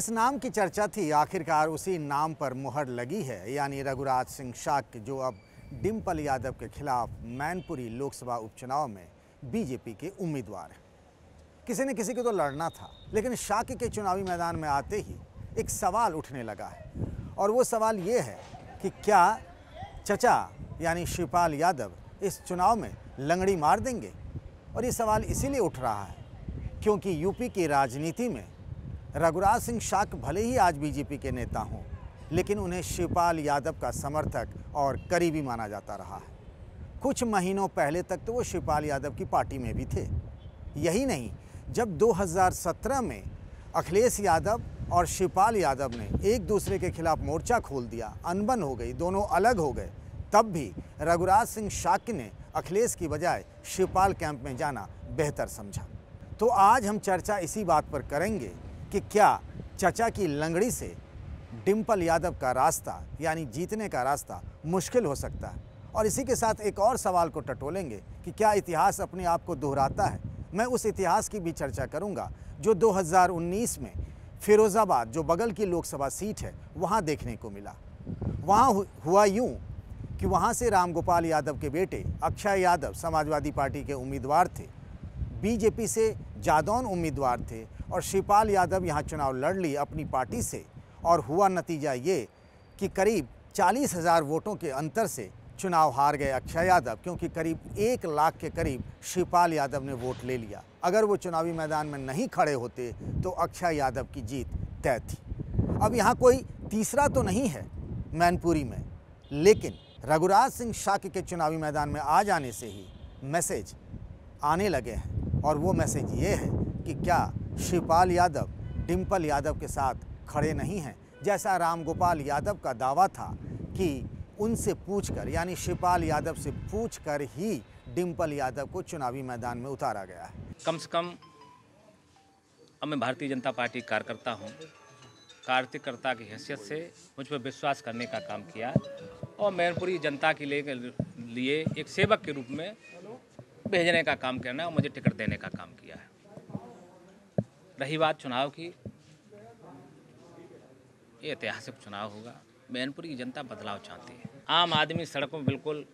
जिस नाम की चर्चा थी आखिरकार उसी नाम पर मुहर लगी है, यानी रघुराज सिंह शाक्य, जो अब डिंपल यादव के खिलाफ मैनपुरी लोकसभा उपचुनाव में बीजेपी के उम्मीदवार हैं। किसी न किसी को तो लड़ना था, लेकिन शाक्य के चुनावी मैदान में आते ही एक सवाल उठने लगा है, और वो सवाल ये है कि क्या चचा यानी शिवपाल यादव इस चुनाव में लंगड़ी मार देंगे। और ये सवाल इसीलिए उठ रहा है क्योंकि यूपी की राजनीति में रघुराज सिंह शाक्य भले ही आज बीजेपी के नेता हों, लेकिन उन्हें शिवपाल यादव का समर्थक और करीबी माना जाता रहा है। कुछ महीनों पहले तक तो वो शिवपाल यादव की पार्टी में भी थे। यही नहीं, जब 2017 में अखिलेश यादव और शिवपाल यादव ने एक दूसरे के खिलाफ मोर्चा खोल दिया, अनबन हो गई, दोनों अलग हो गए, तब भी रघुराज सिंह शाक्य ने अखिलेश की बजाय शिवपाल कैंप में जाना बेहतर समझा। तो आज हम चर्चा इसी बात पर करेंगे कि क्या चचा की लंगड़ी से डिंपल यादव का रास्ता यानी जीतने का रास्ता मुश्किल हो सकता है। और इसी के साथ एक और सवाल को टटोलेंगे कि क्या इतिहास अपने आप को दोहराता है। मैं उस इतिहास की भी चर्चा करूंगा जो 2019 में फिरोज़ाबाद, जो बगल की लोकसभा सीट है, वहां देखने को मिला। वहां हुआ यूं कि वहां से रामगोपाल यादव के बेटे अक्षय यादव समाजवादी पार्टी के उम्मीदवार थे, बीजेपी से जादौन उम्मीदवार थे, और शिवपाल यादव यहाँ चुनाव लड़ ली अपनी पार्टी से। और हुआ नतीजा ये कि करीब 40,000 वोटों के अंतर से चुनाव हार गए अक्षय यादव, क्योंकि करीब 1 लाख के करीब शिवपाल यादव ने वोट ले लिया। अगर वो चुनावी मैदान में नहीं खड़े होते तो अक्षय यादव की जीत तय थी। अब यहाँ कोई तीसरा तो नहीं है मैनपुरी में, लेकिन रघुराज सिंह शाक्य के चुनावी मैदान में आ जाने से ही मैसेज आने लगे हैं, और वो मैसेज ये है कि क्या शिवपाल यादव डिंपल यादव के साथ खड़े नहीं हैं, जैसा रामगोपाल यादव का दावा था कि उनसे पूछकर, यानी शिवपाल यादव से पूछकर ही डिंपल यादव को चुनावी मैदान में उतारा गया है। कम से कम अब मैं भारतीय जनता पार्टी कार्यकर्ता हूँ, कार्यकर्ता की हैसियत से मुझ पर विश्वास करने का काम किया और मैनपुरी जनता के लिए एक सेवक के रूप में भेजने का काम करना और मुझे टिकट देने का काम किया है। रही बात चुनाव की, ये ऐतिहासिक चुनाव होगा। मैनपुरी की जनता बदलाव चाहती है। आम आदमी सड़कों में बिल्कुल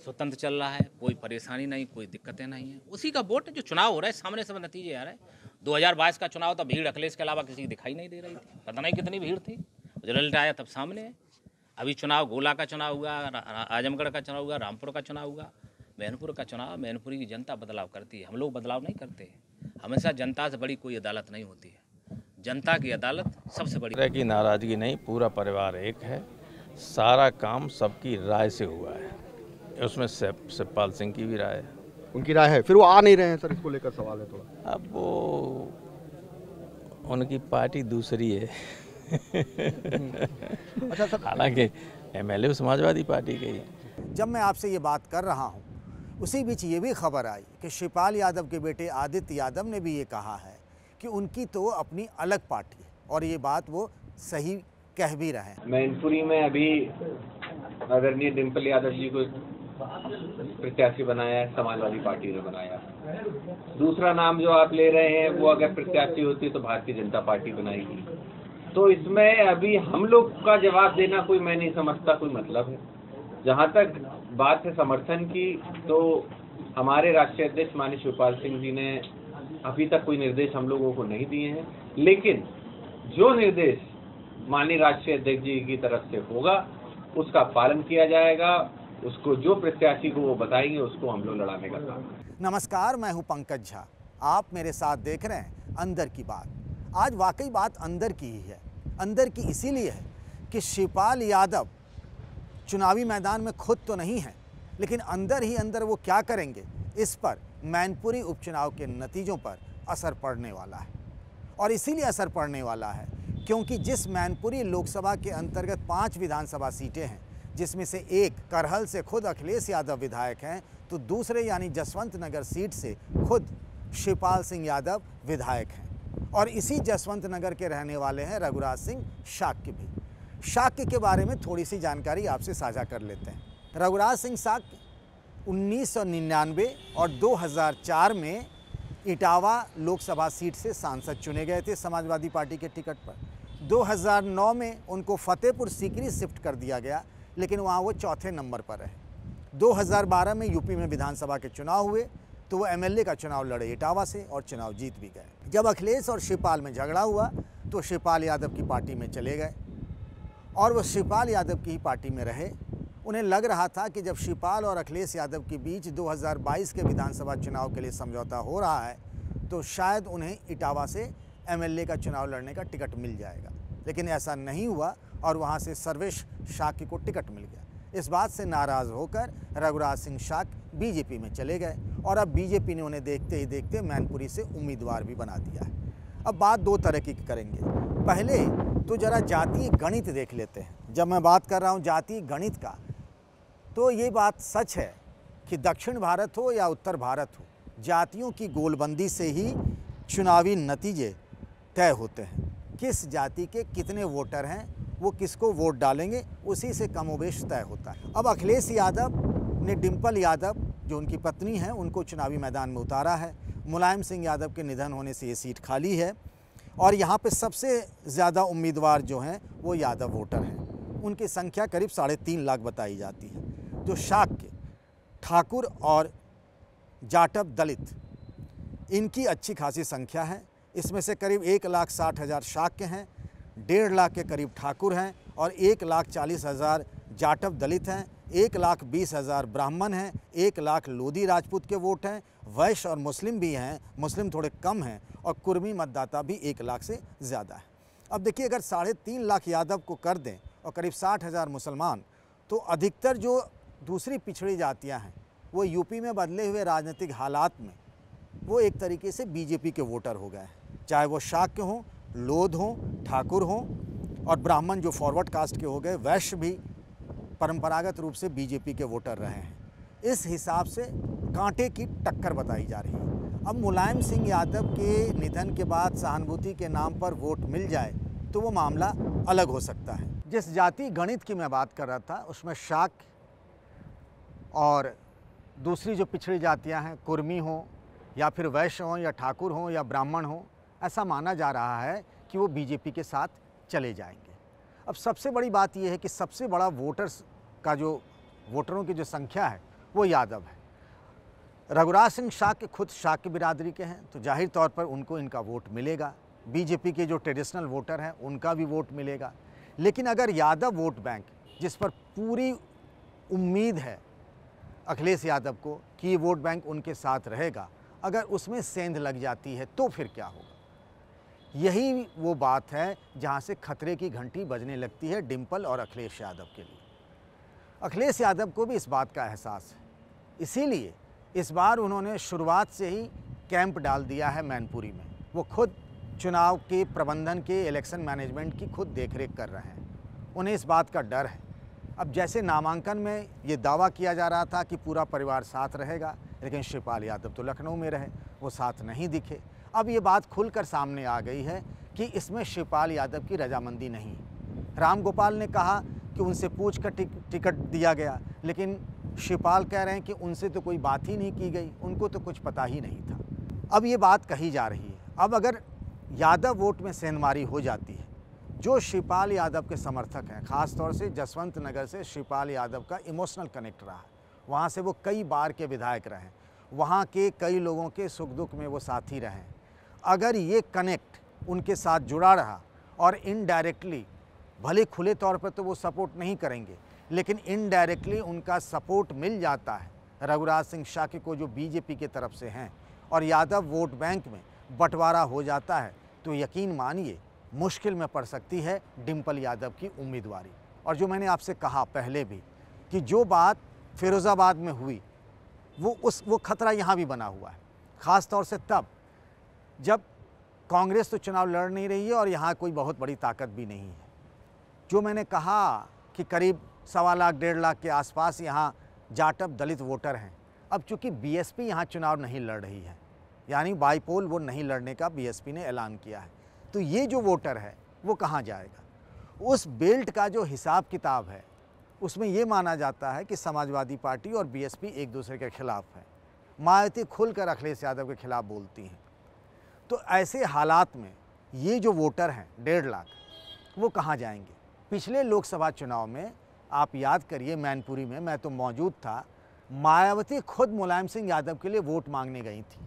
स्वतंत्र चल रहा है, कोई परेशानी नहीं, कोई दिक्कतें नहीं है। उसी का वोट है जो चुनाव हो रहा है, सामने सब नतीजे आ रहे हैं। 2022 का चुनाव था, भीड़ अखिलेश के अलावा किसी की दिखाई नहीं दे रही थी, पता नहीं कितनी भीड़ थी। रिजल्ट आया तब सामने है। अभी चुनाव गोला का चुनाव हुआ, आजमगढ़ का चुनाव हुआ, रामपुर का चुनाव हुआ, मैनपुर का चुनाव। मैनपुरी की जनता बदलाव करती है, हम लोग बदलाव नहीं करते। हमेशा जनता से बड़ी कोई अदालत नहीं होती है, जनता की अदालत सबसे बड़ी। तरह की नाराजगी नहीं, पूरा परिवार एक है, सारा काम सबकी राय से हुआ है। उसमें शिवपाल सिंह की भी राय है। उनकी राय है, फिर वो आ नहीं रहे हैं सर, इसको लेकर सवाल है थोड़ा। अब वो उनकी पार्टी दूसरी है। अच्छा सर, हालांकि एमएलए समाजवादी पार्टी के ही। जब मैं आपसे ये बात कर रहा हूँ, उसी बीच ये भी खबर आई कि शिवपाल यादव के बेटे आदित्य यादव ने भी ये कहा है कि उनकी तो अपनी अलग पार्टी है, और ये बात वो सही कह भी रहे हैं। मैनपुरी में अभी आदरणीय डिंपल यादव जी को प्रत्याशी बनाया है, समाजवादी पार्टी ने बनाया। दूसरा नाम जो आप ले रहे हैं वो अगर प्रत्याशी होती तो भारतीय जनता पार्टी बनाएगी। तो इसमें अभी हम लोग का जवाब देना कोई, मैं नहीं समझता कोई मतलब है। जहाँ तक बात है समर्थन की, तो हमारे राष्ट्रीय अध्यक्ष माननीय शिवपाल सिंह जी ने अभी तक कोई निर्देश हम लोगों को नहीं दिए हैं, लेकिन जो निर्देश माननीय राष्ट्रीय अध्यक्ष जी की तरफ से होगा उसका पालन किया जाएगा। उसको जो प्रत्याशी को वो बताएंगे उसको हम लोग लड़ाने का काम। नमस्कार, मैं हूं पंकज झा, आप मेरे साथ देख रहे हैं अंदर की बात। आज वाकई बात अंदर की ही है। अंदर की इसीलिए है कि शिवपाल यादव चुनावी मैदान में खुद तो नहीं है, लेकिन अंदर ही अंदर वो क्या करेंगे, इस पर मैनपुरी उपचुनाव के नतीजों पर असर पड़ने वाला है। और इसीलिए असर पड़ने वाला है क्योंकि जिस मैनपुरी लोकसभा के अंतर्गत 5 विधानसभा सीटें हैं, जिसमें से एक करहल से खुद अखिलेश यादव विधायक हैं, तो दूसरे यानी जसवंत नगर सीट से खुद शिवपाल सिंह यादव विधायक हैं। और इसी जसवंत नगर के रहने वाले हैं रघुराज सिंह शाक्य भी। शाक्य के बारे में थोड़ी सी जानकारी आपसे साझा कर लेते हैं। रघुराज सिंह शाक्य 1999 और 2004 में इटावा लोकसभा सीट से सांसद चुने गए थे समाजवादी पार्टी के टिकट पर। 2009 में उनको फतेहपुर सीकरी शिफ्ट कर दिया गया, लेकिन वहाँ वो चौथे नंबर पर रहे। 2012 में यूपी में विधानसभा के चुनाव हुए तो वो एमएलए का चुनाव लड़े इटावा से और चुनाव जीत भी गए। जब अखिलेश और शिवपाल में झगड़ा हुआ तो शिवपाल यादव की पार्टी में चले गए और वो शिवपाल यादव की ही पार्टी में रहे। उन्हें लग रहा था कि जब शिवपाल और अखिलेश यादव के बीच 2022 के विधानसभा चुनाव के लिए समझौता हो रहा है तो शायद उन्हें इटावा से एमएलए का चुनाव लड़ने का टिकट मिल जाएगा, लेकिन ऐसा नहीं हुआ और वहाँ से सर्वेश शाक्य को टिकट मिल गया। इस बात से नाराज़ होकर रघुराज सिंह शाक्य बीजेपी में चले गए और अब बीजेपी ने उन्हें देखते ही देखते मैनपुरी से उम्मीदवार भी बना दिया है। अब बात दो तरह की करेंगे। पहले तो ज़रा जातीय गणित देख लेते हैं। जब मैं बात कर रहा हूँ जातीय गणित का, तो ये बात सच है कि दक्षिण भारत हो या उत्तर भारत हो, जातियों की गोलबंदी से ही चुनावी नतीजे तय होते हैं। किस जाति के कितने वोटर हैं, वो किसको वोट डालेंगे, उसी से कमोबेश तय होता है। अब अखिलेश यादव ने डिम्पल यादव जो उनकी पत्नी हैं उनको चुनावी मैदान में उतारा है। मुलायम सिंह यादव के निधन होने से ये सीट खाली है और यहाँ पे सबसे ज़्यादा उम्मीदवार जो हैं वो यादव वोटर हैं। उनकी संख्या करीब 3.5 लाख बताई जाती है। जो शाक्य, ठाकुर और जाटव दलित, इनकी अच्छी खासी संख्या है। इसमें से करीब 1,60,000 शाक्य हैं, 1.5 लाख के करीब ठाकुर हैं और 1,40,000 जाटव दलित हैं, 1,20,000 ब्राह्मण हैं, 1 लाख लोधी राजपूत के वोट हैं, वैश्य और मुस्लिम भी हैं, मुस्लिम थोड़े कम हैं और कुर्मी मतदाता भी 1 लाख से ज़्यादा है। अब देखिए, अगर 3.5 लाख यादव को कर दें और करीब 60,000 मुसलमान, तो अधिकतर जो दूसरी पिछड़ी जातियां हैं वो यूपी में बदले हुए राजनीतिक हालात में वो एक तरीके से बीजेपी के वोटर हो गए हैं। चाहे वो शाक्य हों, लोध हों, ठाकुर हों और ब्राह्मण जो फॉरवर्ड कास्ट के हो गए, वैश्य भी परंपरागत रूप से बीजेपी के वोटर रहे हैं। इस हिसाब से कांटे की टक्कर बताई जा रही है। अब मुलायम सिंह यादव के निधन के बाद सहानुभूति के नाम पर वोट मिल जाए तो वो मामला अलग हो सकता है। जिस जाति गणित की मैं बात कर रहा था उसमें शाक्य और दूसरी जो पिछड़ी जातियां हैं, कुर्मी हों या फिर वैश्य हों या ठाकुर हों या ब्राह्मण हों, ऐसा माना जा रहा है कि वो बीजेपी के साथ चले जाएंगे। अब सबसे बड़ी बात यह है कि सबसे बड़ा वोटरों की जो संख्या है वो यादव है। रघुराज सिंह शाक्य खुद शाक्य बिरादरी के हैं तो जाहिर तौर पर उनको इनका वोट मिलेगा। बीजेपी के जो ट्रेडिशनल वोटर हैं उनका भी वोट मिलेगा। लेकिन अगर यादव वोट बैंक, जिस पर पूरी उम्मीद है अखिलेश यादव को कि ये वोट बैंक उनके साथ रहेगा, अगर उसमें सेंध लग जाती है तो फिर क्या होगा? यही वो बात है जहां से खतरे की घंटी बजने लगती है डिम्पल और अखिलेश यादव के लिए। अखिलेश यादव को भी इस बात का एहसास है, इसीलिए इस बार उन्होंने शुरुआत से ही कैंप डाल दिया है मैनपुरी में। वो खुद चुनाव के प्रबंधन के, इलेक्शन मैनेजमेंट की खुद देखरेख कर रहे हैं। उन्हें इस बात का डर है। अब जैसे नामांकन में ये दावा किया जा रहा था कि पूरा परिवार साथ रहेगा, लेकिन शिवपाल यादव तो लखनऊ में रहे, वो साथ नहीं दिखे। अब ये बात खुलकर सामने आ गई है कि इसमें शिवपाल यादव की रजामंदी नहीं है। राम गोपाल ने कहा कि उनसे पूछ कर टिकट दिया गया, लेकिन शिवपाल कह रहे हैं कि उनसे तो कोई बात ही नहीं की गई, उनको तो कुछ पता ही नहीं था। अब ये बात कही जा रही है। अब अगर यादव वोट में सेंधमारी हो जाती है, जो शिवपाल यादव के समर्थक हैं, ख़ास तौर से जसवंत नगर से शिवपाल यादव का इमोशनल कनेक्ट रहा है, वहाँ से वो कई बार के विधायक रहे, वहाँ के कई लोगों के सुख दुख में वो साथी रहे। अगर ये कनेक्ट उनके साथ जुड़ा रहा और इनडायरेक्टली, भले खुले तौर पर तो वो सपोर्ट नहीं करेंगे, लेकिन इनडायरेक्टली उनका सपोर्ट मिल जाता है रघुराज सिंह शाक्य को जो बीजेपी के तरफ से हैं, और यादव वोट बैंक में बंटवारा हो जाता है, तो यकीन मानिए मुश्किल में पड़ सकती है डिम्पल यादव की उम्मीदवारी। और जो मैंने आपसे कहा पहले भी कि जो बात फिरोज़ाबाद में हुई वो खतरा यहाँ भी बना हुआ है, ख़ास तौर से तब जब कांग्रेस तो चुनाव लड़ नहीं रही है और यहाँ कोई बहुत बड़ी ताकत भी नहीं है। जो मैंने कहा कि करीब 1.25 लाख 1.5 लाख के आसपास यहाँ जाटव दलित वोटर हैं। अब चूँकि बीएसपी यहाँ चुनाव नहीं लड़ रही है, यानी बाईपोल वो नहीं लड़ने का बीएसपी ने ऐलान किया है, तो ये जो वोटर है वो कहाँ जाएगा? उस बेल्ट का जो हिसाब किताब है उसमें ये माना जाता है कि समाजवादी पार्टी और बीएसपी एक दूसरे के खिलाफ है। मायावती खुलकर अखिलेश यादव के खिलाफ बोलती हैं। तो ऐसे हालात में ये जो वोटर हैं 1.5 लाख, वो कहाँ जाएंगे। पिछले लोकसभा चुनाव में आप याद करिए, मैनपुरी में मैं तो मौजूद था, मायावती खुद मुलायम सिंह यादव के लिए वोट मांगने गई थी।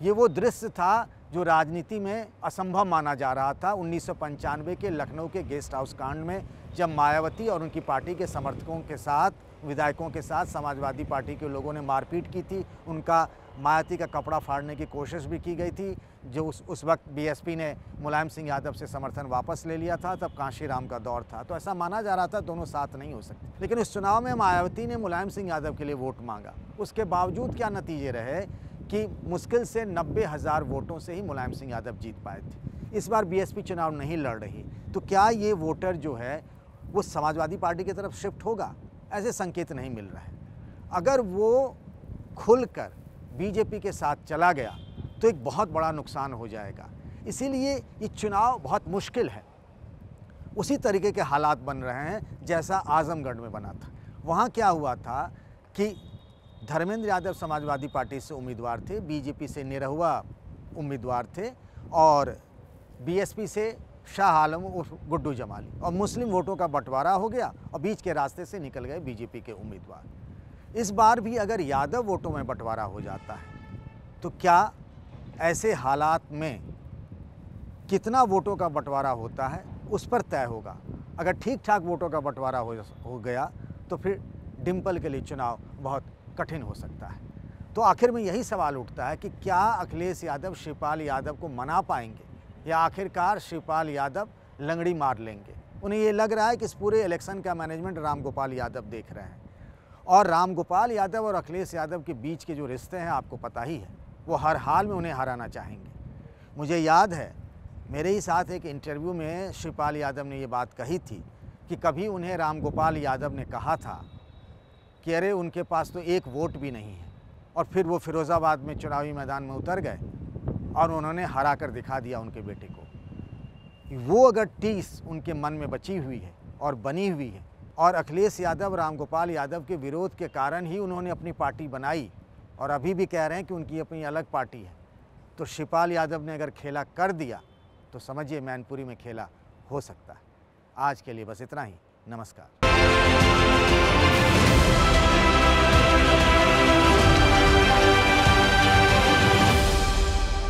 ये वो दृश्य था जो राजनीति में असंभव माना जा रहा था। 1995 के लखनऊ के गेस्ट हाउस कांड में जब मायावती और उनकी पार्टी के समर्थकों के साथ, विधायकों के साथ समाजवादी पार्टी के लोगों ने मारपीट की थी, उनका मायावती का कपड़ा फाड़ने की कोशिश भी की गई थी, जो उस वक्त बीएसपी ने मुलायम सिंह यादव से समर्थन वापस ले लिया था। तब कांशीराम का दौर था, तो ऐसा माना जा रहा था दोनों साथ नहीं हो सकते। लेकिन इस चुनाव में मायावती ने मुलायम सिंह यादव के लिए वोट मांगा। उसके बावजूद क्या नतीजे रहे कि मुश्किल से 90,000 वोटों से ही मुलायम सिंह यादव जीत पाए थे। इस बार बीएसपी चुनाव नहीं लड़ रही, तो क्या ये वोटर जो है वो समाजवादी पार्टी की तरफ शिफ्ट होगा? ऐसे संकेत नहीं मिल रहा है। अगर वो खुलकर बीजेपी के साथ चला गया तो एक बहुत बड़ा नुकसान हो जाएगा। इसीलिए ये चुनाव बहुत मुश्किल है। उसी तरीके के हालात बन रहे हैं जैसा आजमगढ़ में बना था। वहाँ क्या हुआ था कि धर्मेंद्र यादव समाजवादी पार्टी से उम्मीदवार थे, बीजेपी से निरहुआ उम्मीदवार थे और बीएसपी से शाह आलम उर्फ गुड्डू जमाली, और मुस्लिम वोटों का बंटवारा हो गया और बीच के रास्ते से निकल गए बीजेपी के उम्मीदवार। इस बार भी अगर यादव वोटों में बंटवारा हो जाता है तो क्या ऐसे हालात में कितना वोटों का बंटवारा होता है उस पर तय होगा। अगर ठीक ठाक वोटों का बंटवारा हो गया तो फिर डिम्पल के लिए चुनाव बहुत कठिन हो सकता है। तो आखिर में यही सवाल उठता है कि क्या अखिलेश यादव शिवपाल यादव को मना पाएंगे या आखिरकार शिवपाल यादव लंगड़ी मार लेंगे। उन्हें ये लग रहा है कि इस पूरे इलेक्शन का मैनेजमेंट रामगोपाल यादव देख रहे हैं, और रामगोपाल यादव और अखिलेश यादव के बीच के जो रिश्ते हैं आपको पता ही है, वो हर हाल में उन्हें हराना चाहेंगे। मुझे याद है मेरे ही साथ एक इंटरव्यू में शिवपाल यादव ने ये बात कही थी कि कभी उन्हें रामगोपाल यादव ने कहा था कि अरे उनके पास तो एक वोट भी नहीं है, और फिर वो फिरोज़ाबाद में चुनावी मैदान में उतर गए और उन्होंने हरा कर दिखा दिया उनके बेटे को। वो अगर टीस उनके मन में बची हुई है और बनी हुई है, और अखिलेश यादव रामगोपाल यादव के विरोध के कारण ही उन्होंने अपनी पार्टी बनाई और अभी भी कह रहे हैं कि उनकी अपनी अलग पार्टी है, तो शिवपाल यादव ने अगर खेला कर दिया तो समझिए मैनपुरी में खेला हो सकता है। आज के लिए बस इतना ही। नमस्कार।